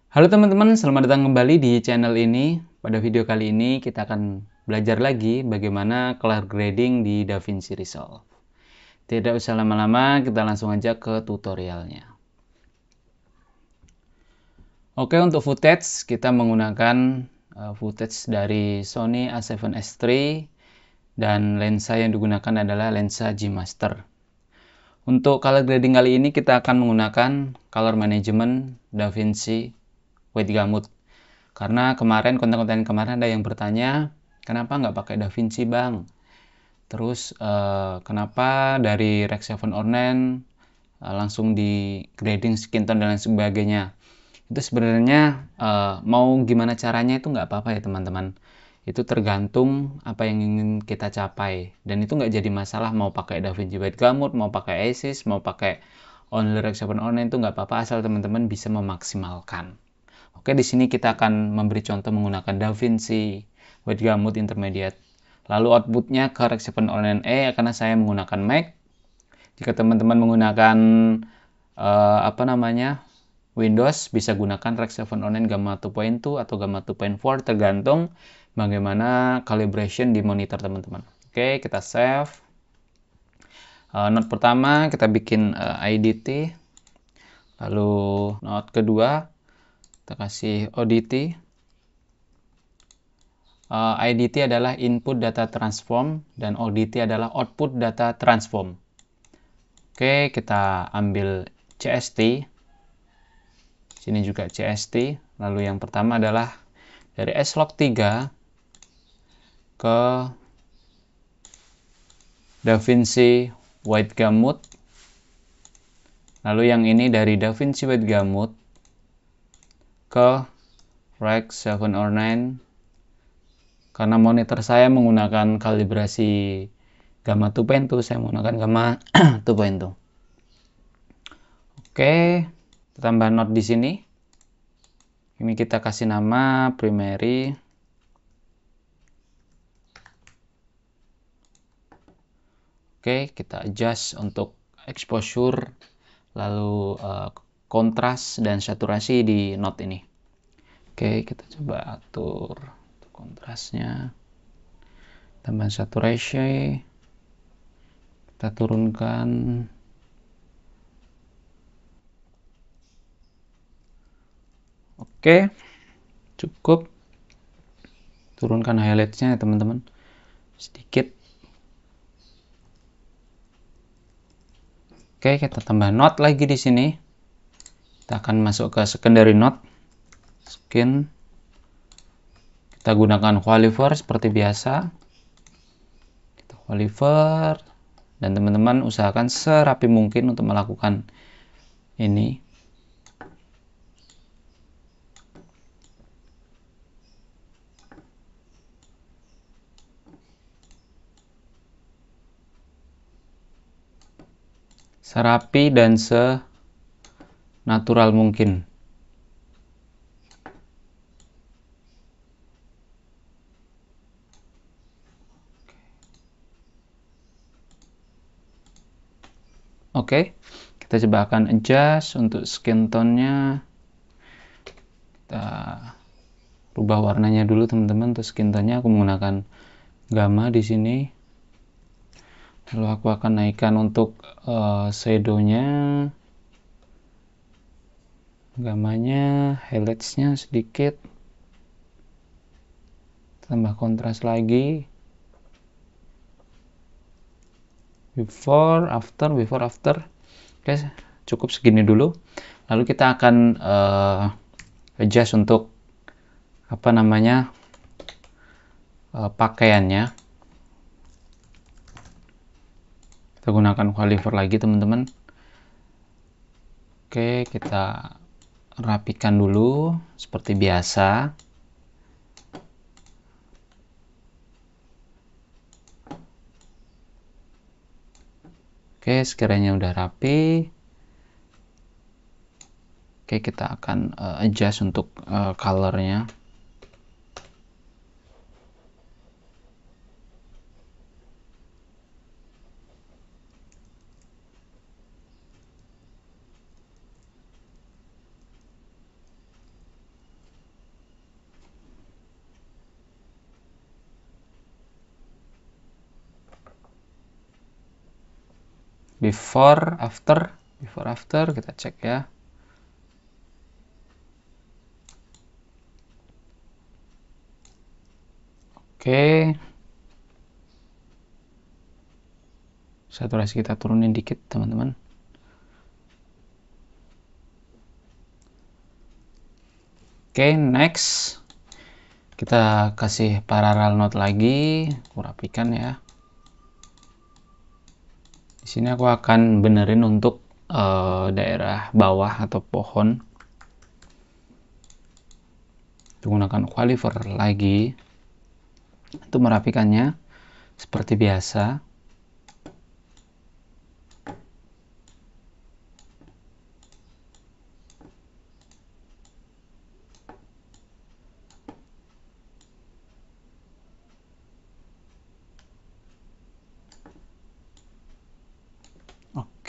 Halo teman-teman, selamat datang kembali di channel ini. Pada video kali ini kita akan belajar lagi bagaimana color grading di DaVinci Resolve. Tidak usah lama-lama, kita langsung aja ke tutorialnya. Oke, untuk footage kita menggunakan footage dari Sony A7S III dan lensa yang digunakan adalah lensa G Master. Untuk color grading kali ini kita akan menggunakan color management DaVinci White Gamut. Karena konten-konten kemarin ada yang bertanya, kenapa nggak pakai DaVinci bang? Terus kenapa dari Rec 7 Ornament langsung di grading skin tone dan lain sebagainya? Itu sebenarnya mau gimana caranya itu nggak apa-apa ya teman-teman. Itu tergantung apa yang ingin kita capai. Dan itu nggak jadi masalah mau pakai DaVinci White Gamut, mau pakai Asus, mau pakai Only Rec 7 Ornament itu nggak apa-apa asal teman-teman bisa memaksimalkan. Oke, di sini kita akan memberi contoh menggunakan DaVinci White Gamut Intermediate. Lalu outputnya ke Rec 7 Online E karena saya menggunakan Mac. Jika teman-teman menggunakan Windows, bisa gunakan Rec 7 Online Gamma 2.2 atau Gamma 2.4 tergantung bagaimana calibration di monitor teman-teman. Oke, kita save. Note pertama kita bikin IDT. Lalu note kedua kita kasih ODT. IDT adalah input data transform dan ODT adalah output data transform. Oke, kita ambil CST. Sini juga CST. Lalu yang pertama adalah dari S-Log 3 ke DaVinci White Gamut. Lalu yang ini dari DaVinci White Gamut ke Rec 709. Karena monitor saya menggunakan kalibrasi Gamma 2.2, saya menggunakan Gamma 2.2. Oke, kita tambah note di sini. Ini kita kasih nama primary. Oke, kita adjust untuk exposure, lalu kontras dan saturasi di note ini. Oke, kita coba atur kontrasnya. Tambah saturasi. Kita turunkan. Oke, cukup. Turunkan highlightsnya ya teman-teman. Sedikit. Oke, kita tambah note lagi di sini. Kita akan masuk ke secondary note. Skin. Kita gunakan qualifier seperti biasa. Kita qualifier. Dan teman-teman usahakan serapi mungkin untuk melakukan ini. Serapi dan senatural mungkin. Oke, kita coba akan adjust untuk skin tone-nya. Kita rubah warnanya dulu teman-teman. Untuk skin tone-nya aku menggunakan gamma di sini. Lalu aku akan naikkan untuk shadow-nya, gammanya, highlights-nya sedikit. Tambah kontras lagi. Before, after. Oke, cukup segini dulu. Lalu kita akan adjust untuk pakaiannya. Kita gunakan qualifier lagi teman-teman. Oke, kita rapikan dulu seperti biasa. Oke, sekiranya udah rapi. Oke, kita akan adjust untuk color-nya. before after kita cek ya. Oke, saturasi kita turunin dikit teman-teman. Oke, next kita kasih parallel node lagi, aku rapikan ya. Di sini aku akan benerin untuk daerah bawah atau pohon. Menggunakan qualifier lagi untuk merapikannya seperti biasa.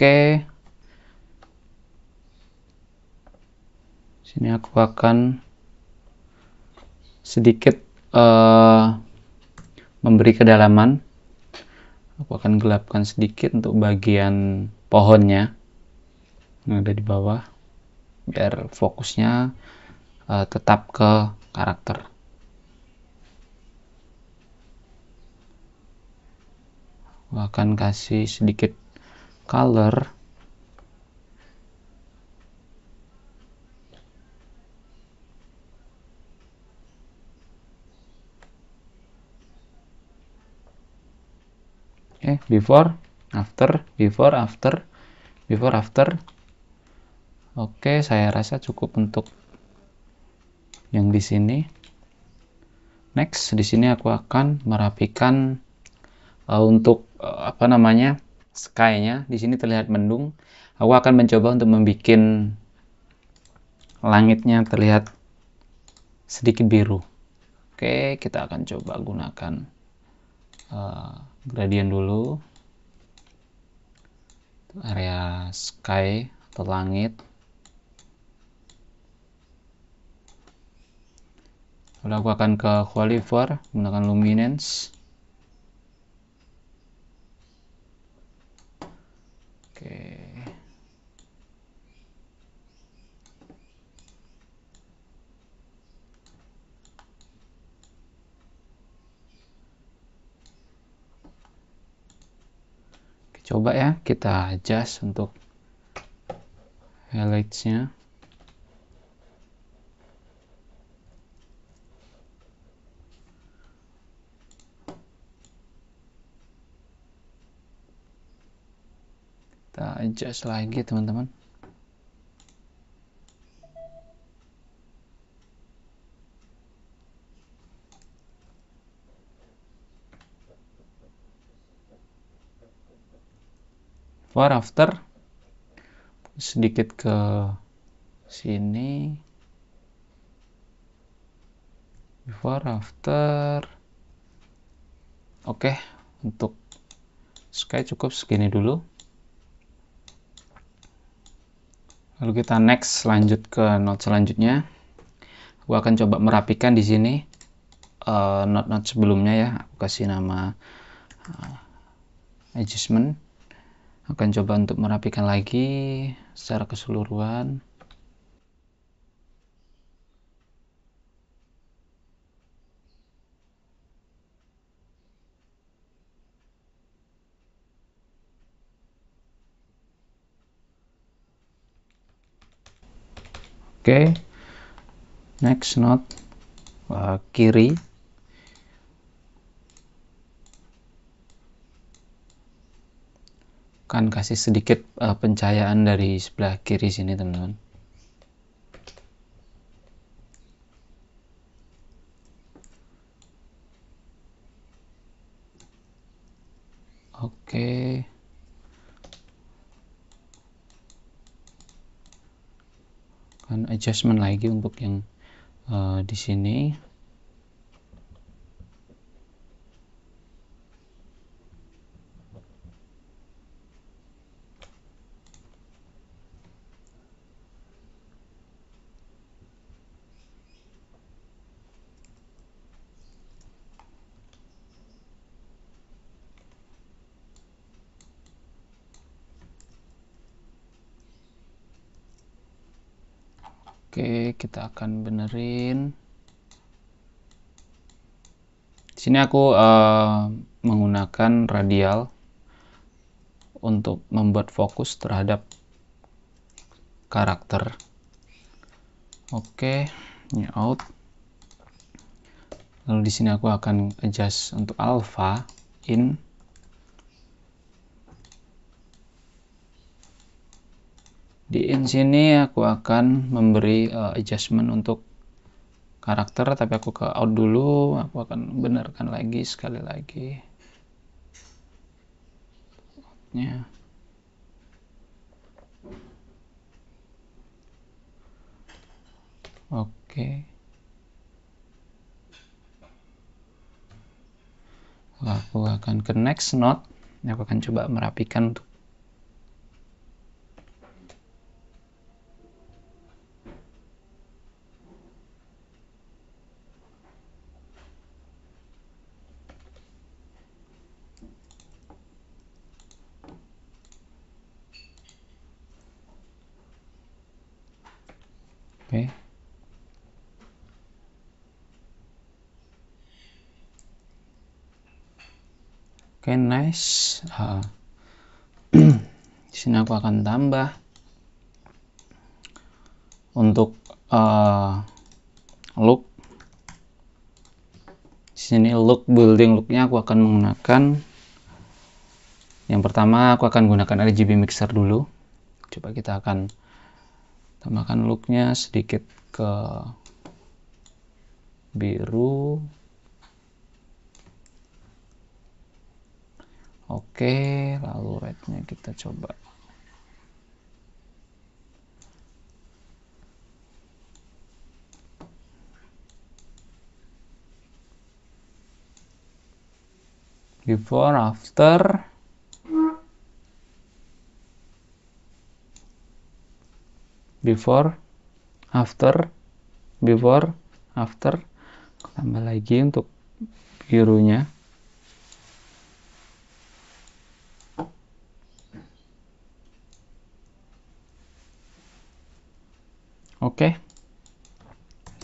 Oke, sini aku akan sedikit memberi kedalaman. Aku akan gelapkan sedikit untuk bagian pohonnya yang ada di bawah, biar fokusnya tetap ke karakter. Aku akan kasih sedikit color. Before after. Oke, saya rasa cukup untuk yang di sini. Next, di sini aku akan merapikan untuk sky-nya. Di sini terlihat mendung. Aku akan mencoba untuk membuat langitnya terlihat sedikit biru. Oke, kita akan coba gunakan gradient dulu. Area sky atau langit. Lalu aku akan ke qualifier menggunakan luminance. Oke. Coba ya, kita adjust untuk highlights-nya. Kita adjust lagi teman-teman. Before after, sedikit ke sini. Before after. Oke, untuk sky cukup segini dulu. Lalu kita next lanjut ke node selanjutnya. Aku akan coba merapikan di sini node-node sebelumnya ya. Aku kasih nama adjustment. Akan coba untuk merapikan lagi secara keseluruhan. Oke, next node kiri. Akan kasih sedikit pencahayaan dari sebelah kiri sini teman-teman. Oke. Kan adjustment lagi untuk yang di sini. Oke, kita akan benerin. Di sini aku menggunakan radial untuk membuat fokus terhadap karakter. Oke, ini out. Lalu di sini aku akan adjust untuk alpha in. Di in sini aku akan memberi adjustment untuk karakter, tapi aku ke out dulu. Aku akan benarkan lagi sekali lagi. Ya. Oke. Aku akan ke next node. Aku akan coba merapikan untuk oke. Oke, nice. Di sini aku akan tambah untuk look. Di sini look building looknya aku akan menggunakan. Yang pertama aku akan gunakan RGB mixer dulu. Coba kita akan tambahkan looknya sedikit ke biru. Oke, lalu rednya kita coba. Before, after. Before, after. Before, after. Tambah lagi untuk birunya. Oke.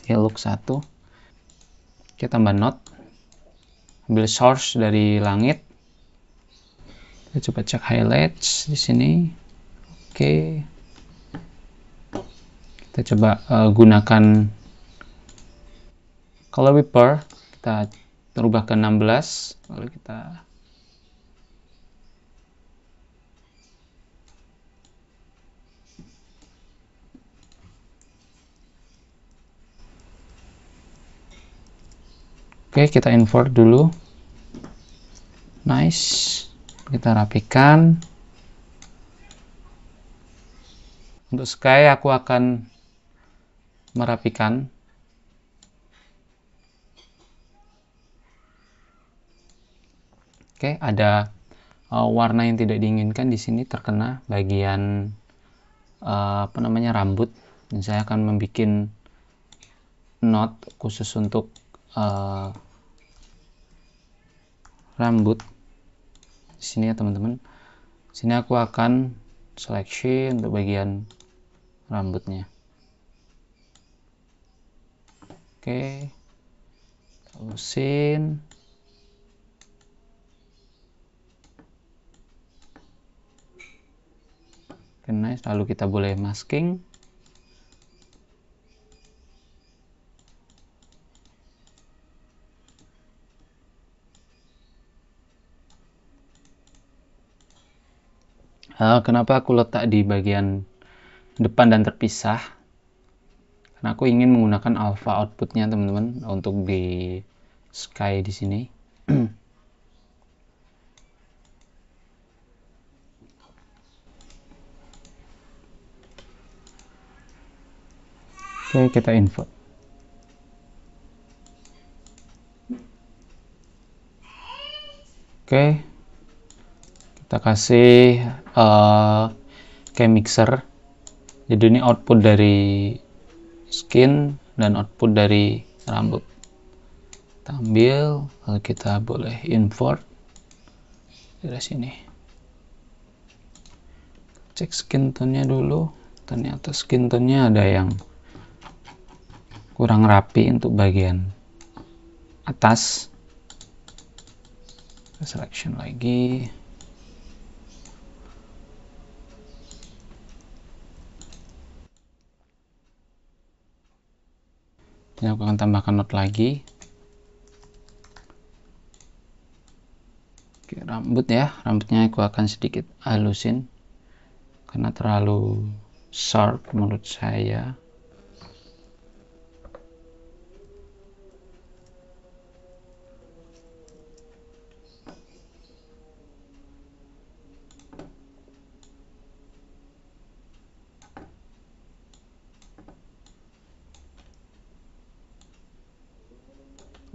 Ya, look 1. Kita tambah node. Ambil source dari langit. Kita coba cek highlights di sini. Oke. Kita coba gunakan color whipper. Kita rubah ke 16. Lalu kita oke, kita import dulu. Nice. Kita rapikan. Untuk sky aku akan merapikan. Oke, ada warna yang tidak diinginkan di sini terkena bagian rambut. Dan saya akan membuat node khusus untuk rambut di sini ya teman-teman. Sini aku akan seleksi untuk bagian rambutnya. Oke, terusin. Oke, nice. Lalu kita boleh masking. Kenapa aku letak di bagian depan dan terpisah? Karena aku ingin menggunakan alpha outputnya teman-teman untuk di sky di sini. Oke, kita import. Oke, kita kasih kayak mixer. Jadi ini output dari skin dan output dari rambut. Kita ambil, lalu kita boleh import dari sini. Cek skin tone-nya dulu. Ternyata skin tone-nya ada yang kurang rapi untuk bagian atas. Selection lagi. Ini aku akan tambahkan note lagi. Oke, rambut ya, rambutnya aku akan sedikit halusin karena terlalu sharp menurut saya.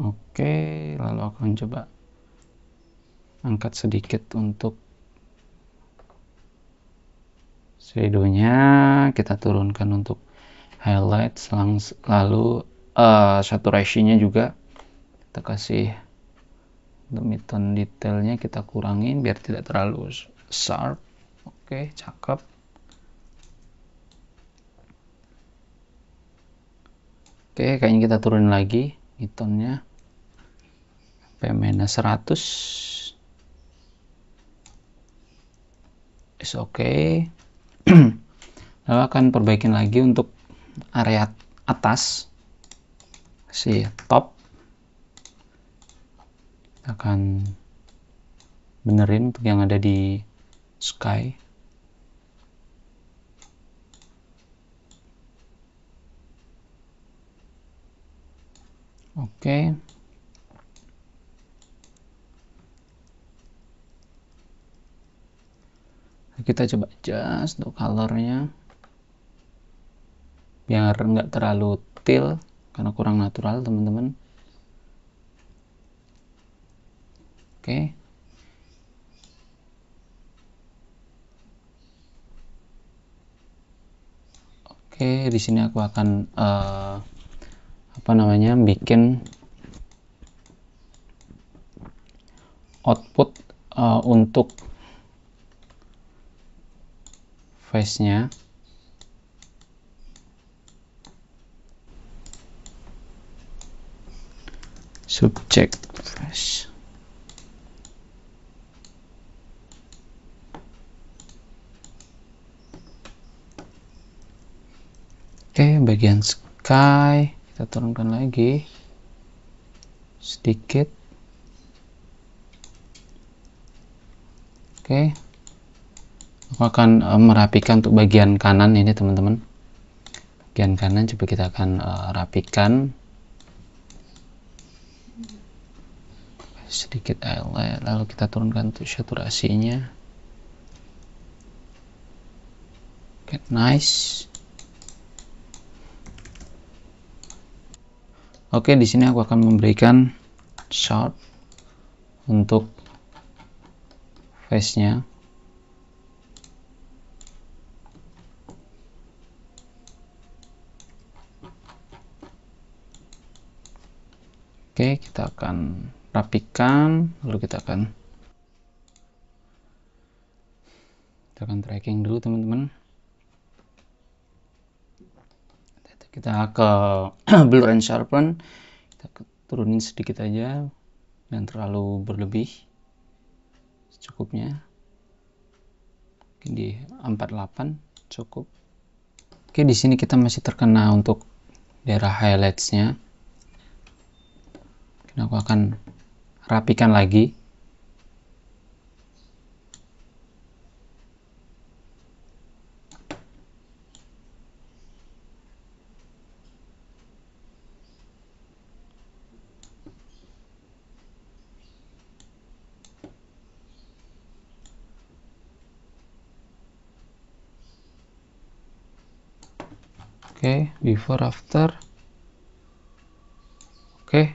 Oke, lalu aku akan coba angkat sedikit untuk shadownya, kita turunkan untuk highlight, lalu saturasinya juga kita kasih untuk midtone detailnya kita kurangin biar tidak terlalu sharp. Oke, cakep. Oke, kayaknya kita turunin lagi midtone-nya sampai -100. Is oke. Lalu akan perbaikin lagi untuk area atas, si top. Kita akan benerin untuk yang ada di sky. Oke. Kita coba adjust untuk colornya biar nggak terlalu teal karena kurang natural teman-teman. Oke. Oke, di sini aku akan bikin output untuk face-nya. Subject face. Oke, bagian sky kita turunkan lagi sedikit. Oke, aku akan merapikan untuk bagian kanan ini teman-teman. Bagian kanan coba kita akan rapikan sedikit highlight, lalu kita turunkan untuk saturasinya. Oke, nice. Oke, di sini aku akan memberikan shot untuk face-nya. Oke, kita akan rapikan, lalu kita akan tracking dulu teman-teman. Kita ke blur and sharpen, kita turunin sedikit aja, jangan terlalu berlebih, secukupnya. Mungkin di 48 cukup. Oke, di sini kita masih terkena untuk daerah highlights-nya. Aku akan rapikan lagi. Oke, before after. Oke,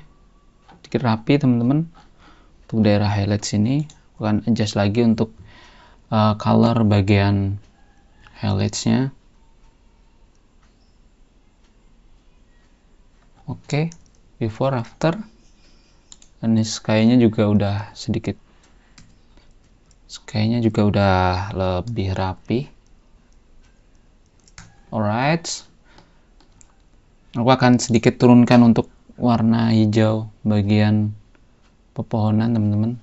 sedikit rapi teman-teman. Untuk daerah highlight sini aku akan adjust lagi untuk color bagian highlights-nya. Oke, before after. Dan sky-nya juga udah sedikit, sky-nya juga udah lebih rapi. Alright, Aku akan sedikit turunkan untuk warna hijau bagian pepohonan, teman-teman.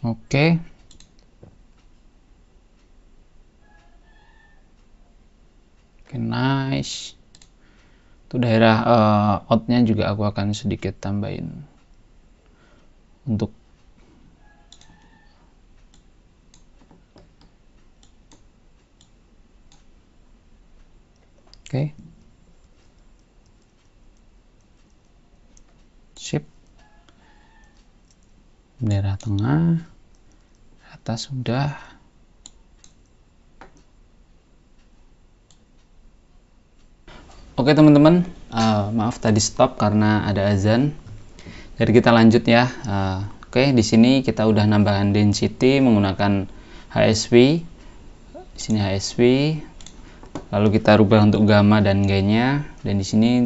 Oke. Oke, nice. Itu daerah outnya juga aku akan sedikit tambahin untuk oke. Sip. Daerah tengah, atas sudah. Oke teman-teman, maaf tadi stop karena ada azan. Jadi kita lanjut ya. Oke, di sini kita udah nambahkan density menggunakan HSV. Di sini HSV. Lalu kita rubah untuk gamma dan G-nya. Dan di sini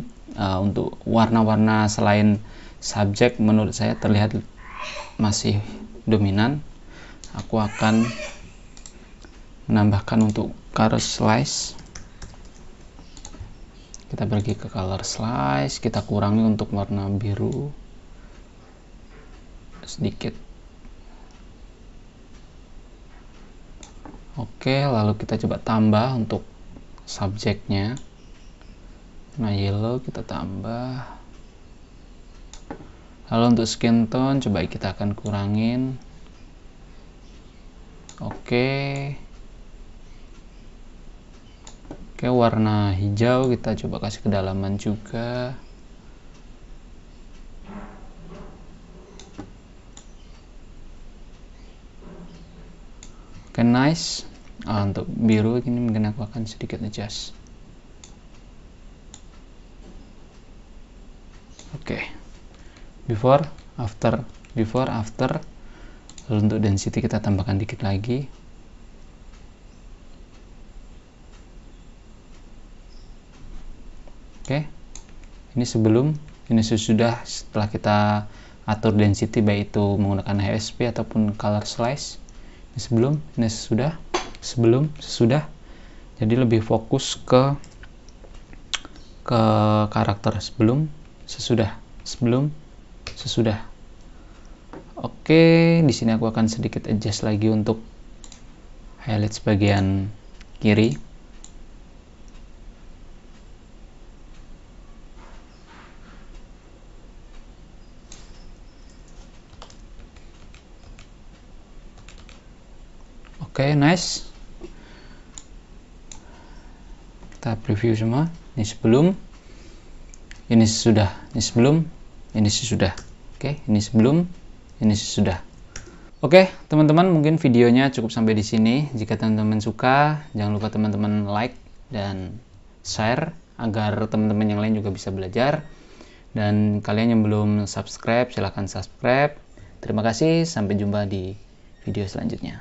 untuk warna-warna selain subjek menurut saya terlihat masih dominan. Aku akan menambahkan untuk color slice. Kita pergi ke color slice, kita kurangi untuk warna biru sedikit. Oke, lalu kita coba tambah untuk subjeknya. Nah, yellow kita tambah. Lalu untuk skin tone coba kita akan kurangin. Oke, warna hijau kita coba kasih kedalaman juga. Oke, nice. Untuk biru ini mungkin aku akan sedikit adjust. Oke, before after. Lalu untuk density kita tambahkan dikit lagi. Oke, ini sebelum, ini sesudah. Setelah kita atur density baik itu menggunakan HSP ataupun color slice. Ini sebelum, ini sesudah, sebelum, sesudah. Jadi lebih fokus ke karakter sebelum, sesudah, sebelum, sesudah. Oke, di sini aku akan sedikit adjust lagi untuk highlight bagian kiri. Oke, nice. Kita preview semua. Ini sebelum, ini sesudah, ini sebelum, ini sesudah. Oke, ini sebelum, ini sesudah. Oke, teman-teman, mungkin videonya cukup sampai di sini. Jika teman-teman suka, jangan lupa teman-teman like dan share agar teman-teman yang lain juga bisa belajar. Dan kalian yang belum subscribe, silahkan subscribe. Terima kasih, sampai jumpa di video selanjutnya.